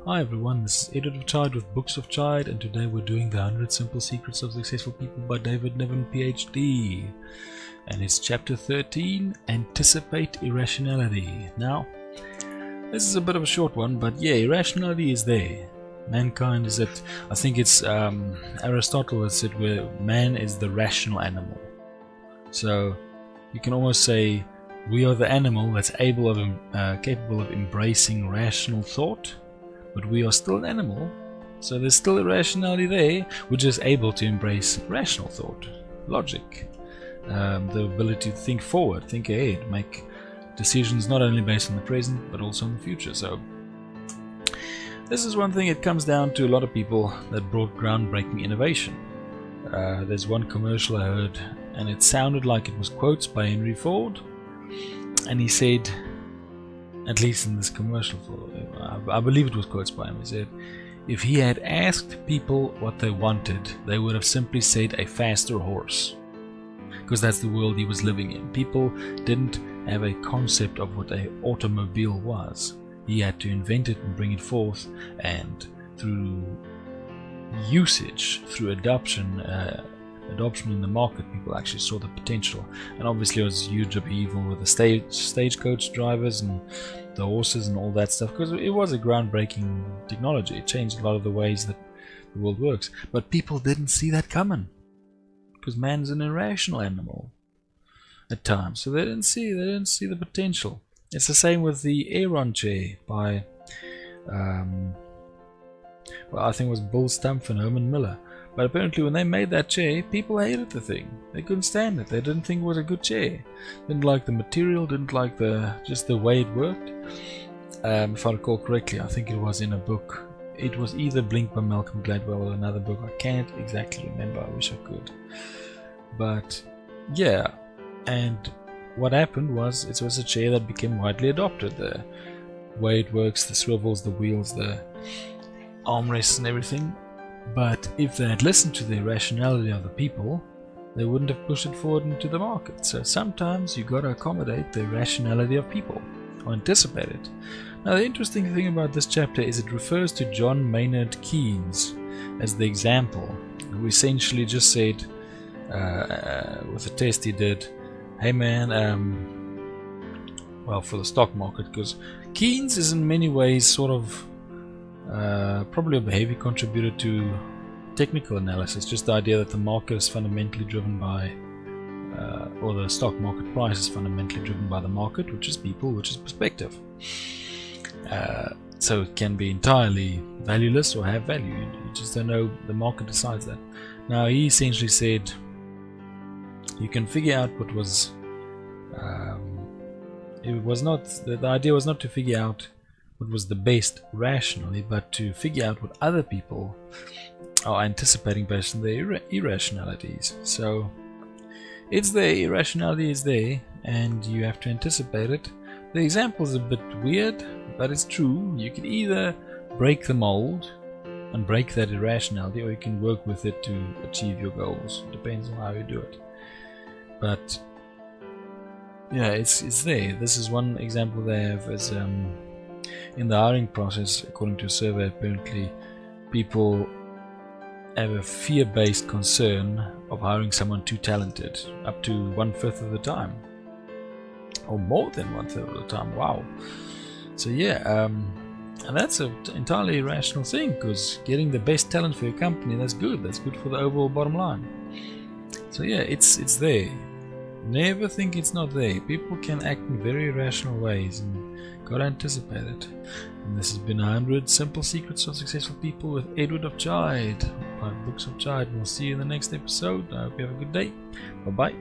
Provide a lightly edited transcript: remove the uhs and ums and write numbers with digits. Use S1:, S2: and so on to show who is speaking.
S1: Hi everyone, this is David Niven Ph.D with Books of Chide, and today we're doing the 100 Simple Secrets of Successful People by David Niven Ph.D. And it's chapter 13, Anticipate Irrationality. Now, this is a bit of a short one, but yeah, irrationality is there. Mankind is at, I think it's Aristotle that said where man is the rational animal. So you can almost say we are the animal that's capable of embracing rational thought, but we are still an animal, so there's still irrationality there. We're just able to embrace rational thought, logic, the ability to think forward, think ahead, make decisions not only based on the present but also on the future. So this is one thing. It comes down to a lot of people that brought groundbreaking innovation. There's one commercial I heard, and it sounded like it was quotes by Henry Ford, and he said, at least in this commercial, I believe it was quotes by him, he said, if he had asked people what they wanted, they would have simply said a faster horse, because that's the world he was living in. People didn't have a concept of what an automobile was. He had to invent it and bring it forth, and through usage, through adoption in the market, people actually saw the potential. And obviously it was huge upheaval with the stagecoach drivers and the horses and all that stuff, because it was a groundbreaking technology. It changed a lot of the ways that the world works, but people didn't see that coming, because man's an irrational animal at times, so they didn't see the potential. It's the same with the Aeron chair by I think it was Bill Stumpf and Herman Miller. But apparently when they made that chair, people hated the thing. They couldn't stand it. They didn't think it was a good chair. Didn't like the material, didn't like just the way it worked. If I recall correctly, I think it was in a book. It was either Blink by Malcolm Gladwell or another book. I can't exactly remember. I wish I could. But yeah, and what happened was it was a chair that became widely adopted. The way it works, the swivels, the wheels, the armrests and everything. But if they had listened to the irrationality of the people, they wouldn't have pushed it forward into the market. So sometimes you got to accommodate the irrationality of people, or anticipate it. Now the interesting thing about this chapter is it refers to John Maynard Keynes as the example, who essentially just said, with a test he did, hey man, well, for the stock market, because Keynes is in many ways sort of probably a behavior contributor to technical analysis, just the idea that the market is fundamentally driven by, or the stock market price is fundamentally driven by the market, which is people, which is perspective. So it can be entirely valueless or have value. You just don't know. The market decides that. Now he essentially said you can figure out what was. It was not the idea was not to figure out what was the best rationally, but to figure out what other people are anticipating based on their irrationalities. So it's there, irrationality is there, and you have to anticipate it. The example is a bit weird, but it's true. You can either break the mold and break that irrationality, or you can work with it to achieve your goals. It depends on how you do it. But yeah, it's there. This is one example they have as in the hiring process. According to a survey, apparently people have a fear-based concern of hiring someone too talented, up to 1/5 of the time, or more than 1/3 of the time. Wow. So yeah, and that's an entirely irrational thing, because getting the best talent for your company, that's good for the overall bottom line. So yeah, it's there. Never think it's not there. People can act in very irrational ways, and gotta anticipate it. And this has been 100 Simple Secrets of Successful People with Edward of Chide by Books of Chide. We'll see you in the next episode. I hope you have a good day. Bye bye.